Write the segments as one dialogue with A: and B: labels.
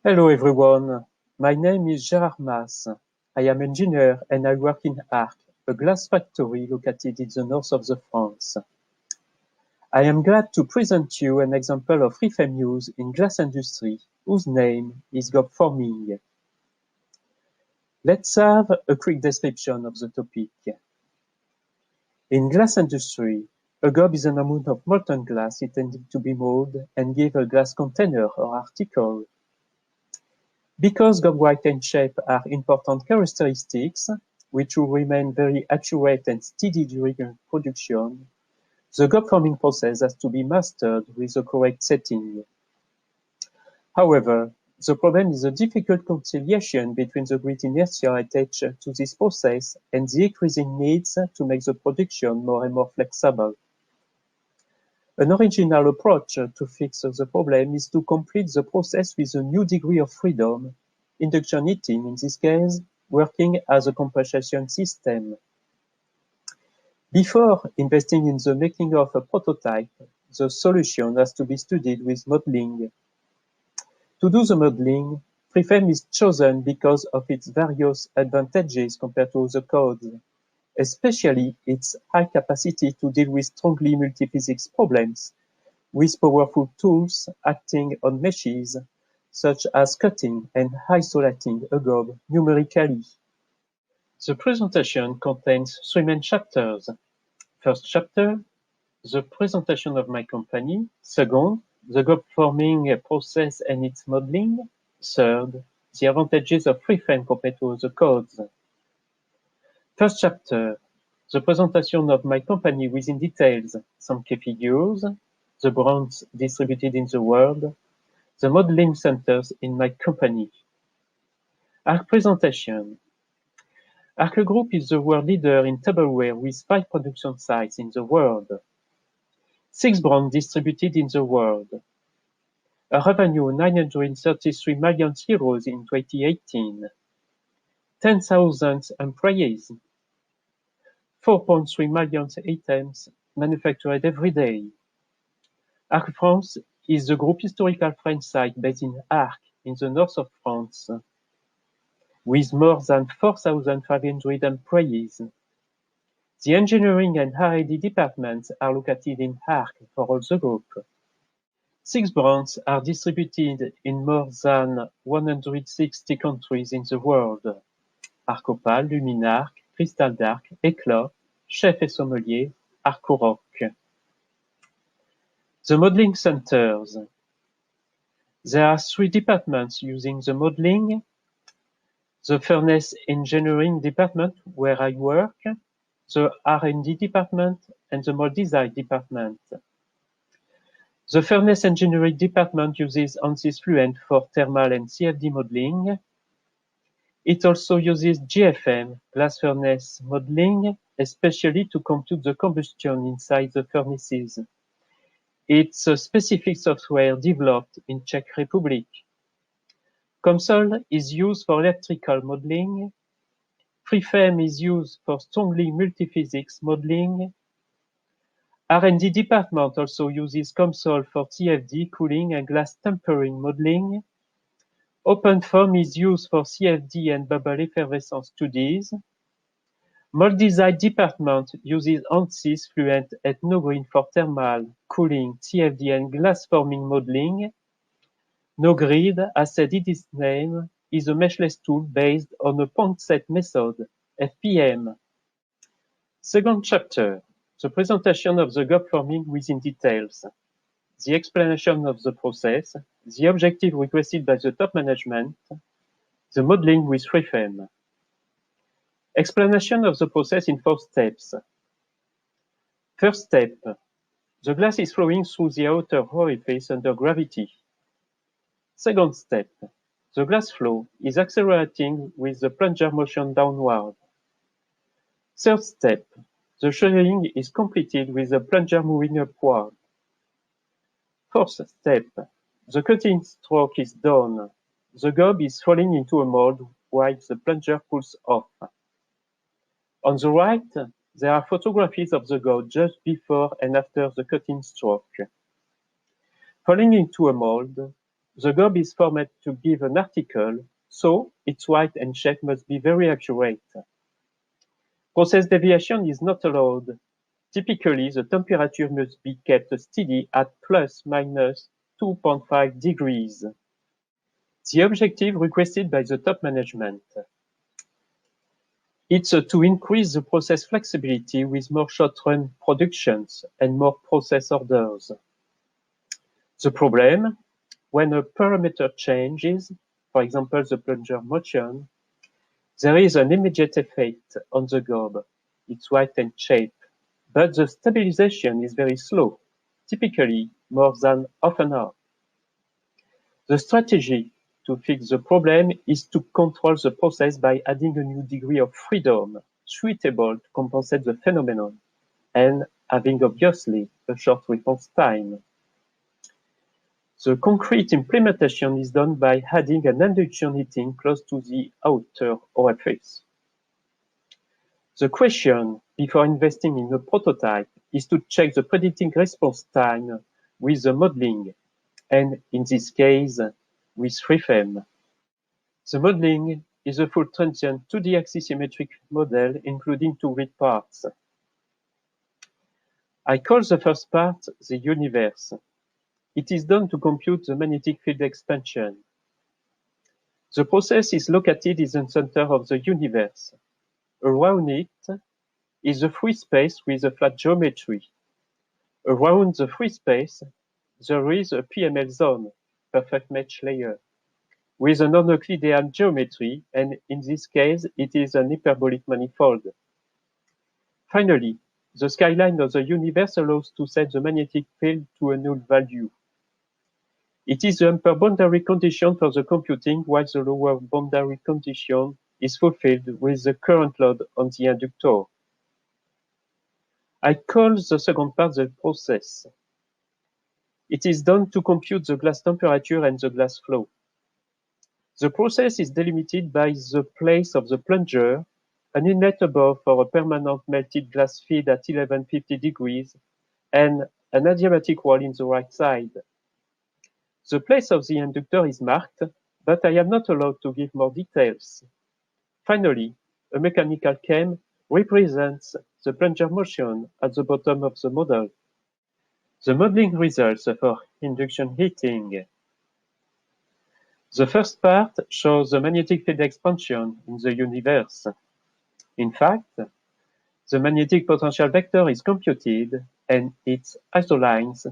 A: Hello everyone, my name is Gérard Mas. I am engineer and I work in Arques, a glass factory located in the north of the France. I am glad to present you an example of FreeFrame use in glass industry, whose name is gob forming. Let's have a quick description of the topic. In glass industry, a gob is an amount of molten glass intended to be molded and give a glass container or article. Because gob weight and shape are important characteristics, which will remain very accurate and steady during production, the gob forming process has to be mastered with the correct setting. However, the problem is the difficult conciliation between the great inertia attached to this process and the increasing needs to make the production more and more flexible. An original approach to fix the problem is to complete the process with a new degree of freedom, induction heating in this case, working as a compression system. Before investing in the making of a prototype, the solution has to be studied with modeling. To do the modeling, FreeFrame is chosen because of its various advantages compared to other codes, especially its high capacity to deal with strongly multiphysics problems, with powerful tools acting on meshes, such as cutting and isolating a gob numerically. The presentation contains three main chapters. First chapter, the presentation of my company. Second, the gob forming process and its modeling. Third, the advantages of FreeFrame compared to other codes. First chapter, the presentation of my company within details, some key figures, the brands distributed in the world, the modeling centers in my company. Arques presentation. Arques Group is the world leader in tableware with 5 production sites in the world. 6 brands distributed in the world. A revenue 933 million euros in 2018. 10,000 employees. 4.3 million items manufactured every day. Arques France is the group historical French site based in Arques, in the north of France, with more than 4,500 employees. The engineering and R&D departments are located in Arques for all the group. 6 brands are distributed in more than 160 countries in the world. Arques Opal, Luminarc, Cristal Dark, Eclat, Chef et Sommelier, Arques-Roc. The modeling centers. There are 3 departments using the modeling. The furnace engineering department, where I work, the R&D department, and the mold design department. The furnace engineering department uses ANSYS Fluent for thermal and CFD modeling. It also uses GFM, glass furnace modeling, especially to compute the combustion inside the furnaces. It's a specific software developed in Czech Republic. COMSOL is used for electrical modeling. FreeFrame is used for strongly multiphysics modeling. R&D department also uses COMSOL for CFD, cooling, and glass tempering modeling. OpenFOAM is used for CFD and bubble effervescence studies. Mold design department uses ANSYS Fluent and NoGreen for thermal, cooling, CFD, and glass forming modeling. NoGrid, as said in its name, is a meshless tool based on a point set method, FPM. Second chapter, the presentation of the gob forming within details, the explanation of the process, the objective requested by the top management, the modeling with FreeFrame. Explanation of the process in 4 steps. First step, the glass is flowing through the outer orifice under gravity. Second step, the glass flow is accelerating with the plunger motion downward. Third step, the shearing is completed with the plunger moving upward. Fourth step, the cutting stroke is done. The gob is falling into a mold while the plunger pulls off. On the right, there are photographies of the gob just before and after the cutting stroke. Falling into a mold, the gob is formed to give an article, so its height and shape must be very accurate. Process deviation is not allowed. Typically, the temperature must be kept steady at plus/minus 2.5 degrees. The objective requested by the top management. It's to increase the process flexibility with more short-run productions and more process orders. The problem, when a parameter changes, for example the plunger motion, there is an immediate effect on the gob, its height and shape, but the stabilization is very slow, typically more than half an hour. The strategy to fix the problem is to control the process by adding a new degree of freedom suitable to compensate the phenomenon and having obviously a short response time. The concrete implementation is done by adding an induction heating close to the outer orifice. The question before investing in a prototype is to check the predicting response time with the modeling, and in this case, with FreeFEM. The modeling is a full transient 2D axisymmetric model including two grid parts. I call the first part the universe. It is done to compute the magnetic field expansion. The process is located in the center of the universe. Around it is a free space with a flat geometry. Around the free space, there is a PML zone, perfect match layer, with a non-Euclidean geometry, and in this case, it is an hyperbolic manifold. Finally, the skyline of the universe allows to set the magnetic field to a null value. It is the upper boundary condition for the computing, while the lower boundary condition is fulfilled with the current load on the inductor. I call the second part the process. It is done to compute the glass temperature and the glass flow. The process is delimited by the place of the plunger, an inlet above for a permanent melted glass feed at 1150 degrees, and an adiabatic wall in the right side. The place of the inductor is marked, but I am not allowed to give more details. Finally, a mechanical cam represents the plunger motion at the bottom of the model. The modeling results for induction heating. The first part shows the magnetic field expansion in the universe. In fact, the magnetic potential vector is computed, and its isolines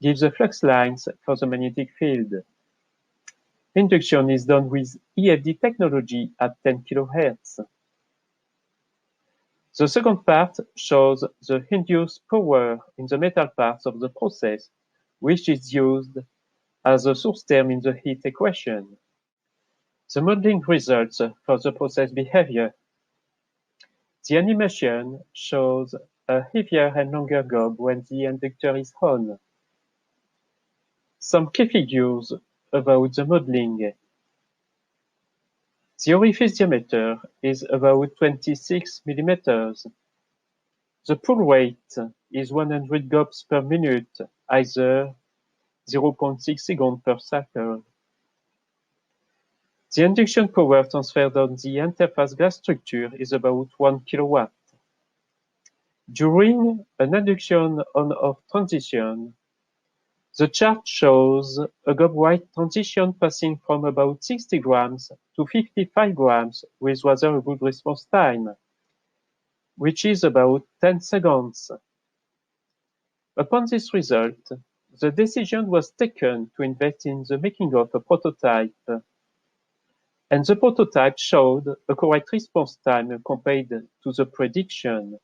A: give the flux lines for the magnetic field. Induction is done with EFD technology at 10 kHz. The second part shows the induced power in the metal parts of the process, which is used as a source term in the heat equation. The modeling results for the process behavior. The animation shows a heavier and longer gob when the inductor is on. Some key figures about the modeling. The orifice diameter is about 26 millimeters. The pull rate is 100 gobs per minute, either 0.6 seconds per cycle. The induction power transferred on the interface glass structure is about 1 kilowatt. During an induction on-off transition, the chart shows a gob weight transition passing from about 60 grams to 55 grams with rather a good response time, which is about 10 seconds. Upon this result, the decision was taken to invest in the making of a prototype, and the prototype showed a correct response time compared to the prediction.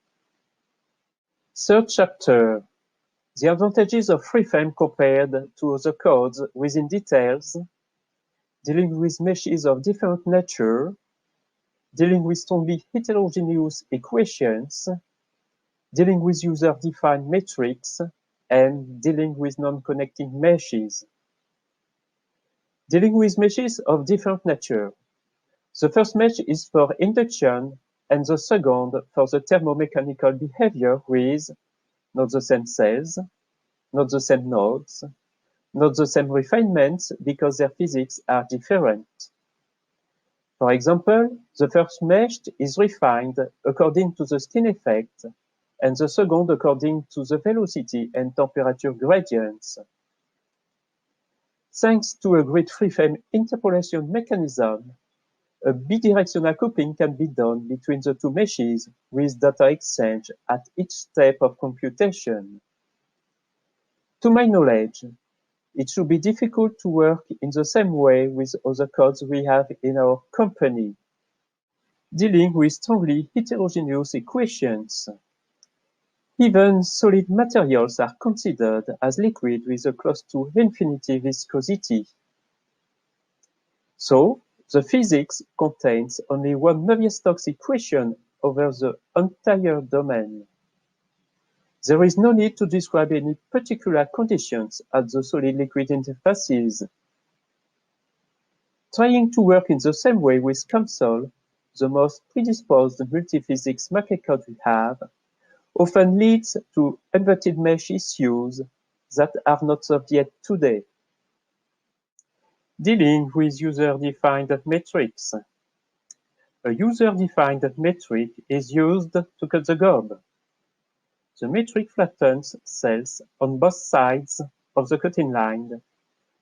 A: Third chapter. The advantages of FreeFEM compared to other codes within details, dealing with meshes of different nature, dealing with strongly heterogeneous equations, dealing with user-defined metrics, and dealing with non-connecting meshes. Dealing with meshes of different nature. The first mesh is for induction, and the second for the thermomechanical behavior with not the same cells, not the same nodes, not the same refinements because their physics are different. For example, the first mesh is refined according to the skin effect, and the second according to the velocity and temperature gradients. Thanks to a great free-frame interpolation mechanism, a bidirectional coupling can be done between the two meshes with data exchange at each step of computation. To my knowledge, it should be difficult to work in the same way with other codes we have in our company, dealing with strongly heterogeneous equations. Even solid materials are considered as liquid with a close to infinity viscosity. So, the physics contains only one Navier-Stokes equation over the entire domain. There is no need to describe any particular conditions at the solid-liquid interfaces. Trying to work in the same way with COMSOL, the most predisposed multiphysics market code we have, often leads to inverted mesh issues that are not solved yet today. Dealing with user-defined metrics. A user-defined metric is used to cut the gob. The metric flattens cells on both sides of the cutting line,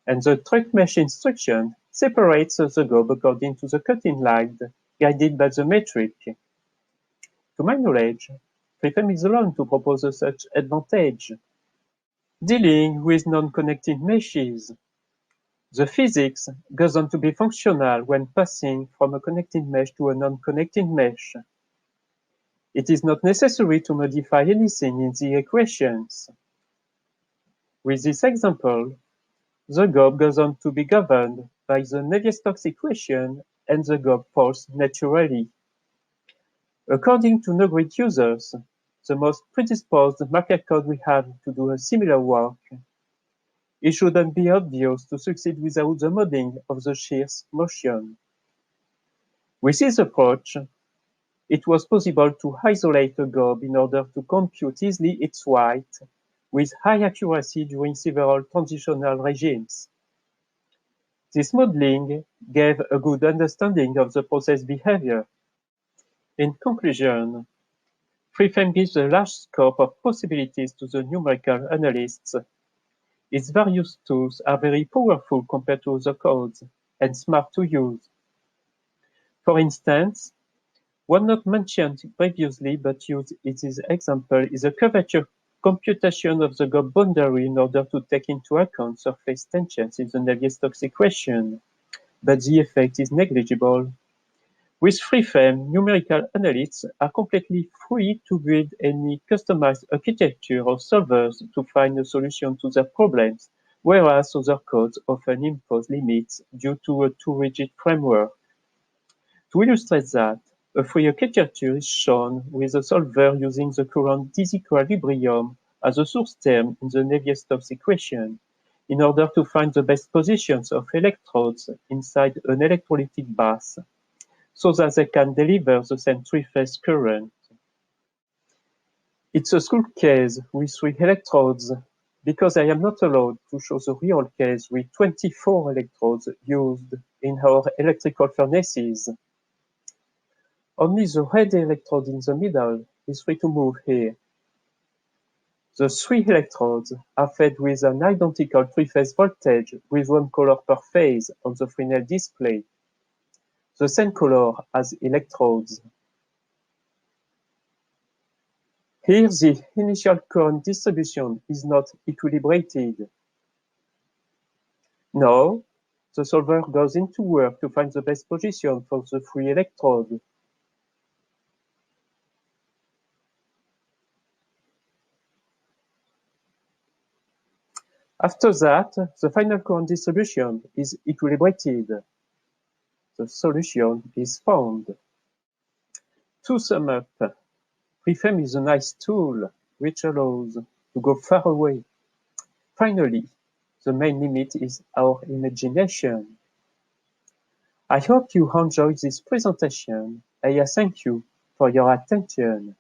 A: and the truck mesh instruction separates the gob according to the cutting line guided by the metric. To my knowledge, FreeFrame is alone to propose such advantage. Dealing with non-connected meshes. The physics goes on to be functional when passing from a connected mesh to a non-connected mesh. It is not necessary to modify anything in the equations. With this example, the gob goes on to be governed by the Navier-Stokes equation and the gob falls naturally. According to no-grid users, the most predisposed market code we have to do a similar work, it shouldn't be obvious to succeed without the modding of the shears motion. With this approach, it was possible to isolate a gob in order to compute easily its weight with high accuracy during several transitional regimes. This modeling gave a good understanding of the process behavior. In conclusion, FreeFrame gives a large scope of possibilities to the numerical analysts. Its various tools are very powerful compared to other codes and smart to use. For instance, one not mentioned previously but used in this example is a curvature computation of the gob boundary in order to take into account surface tensions in the Navier-Stokes equation, but the effect is negligible. With FreeFrame, numerical analysts are completely free to build any customized architecture or solvers to find a solution to their problems, whereas other codes often impose limits due to a too rigid framework. To illustrate that, a free architecture is shown with a solver using the current disequilibrium as a source term in the Navier-Stokes equation, in order to find the best positions of electrodes inside an electrolytic bath, so that they can deliver the same three-phase current. It's a school case with 3 electrodes, because I am not allowed to show the real case with 24 electrodes used in our electrical furnaces. Only the red electrode in the middle is free to move here. The 3 electrodes are fed with an identical 3-phase voltage with 1 color per phase on the Fresnel display. The same color as electrodes. Here the initial current distribution is not equilibrated. Now, the solver goes into work to find the best position for the 3 electrodes. After that, the final current distribution is equilibrated. The solution is found. To sum up, FreeFrame is a nice tool which allows to go far away. Finally, the main limit is our imagination. I hope you enjoyed this presentation and I thank you for your attention.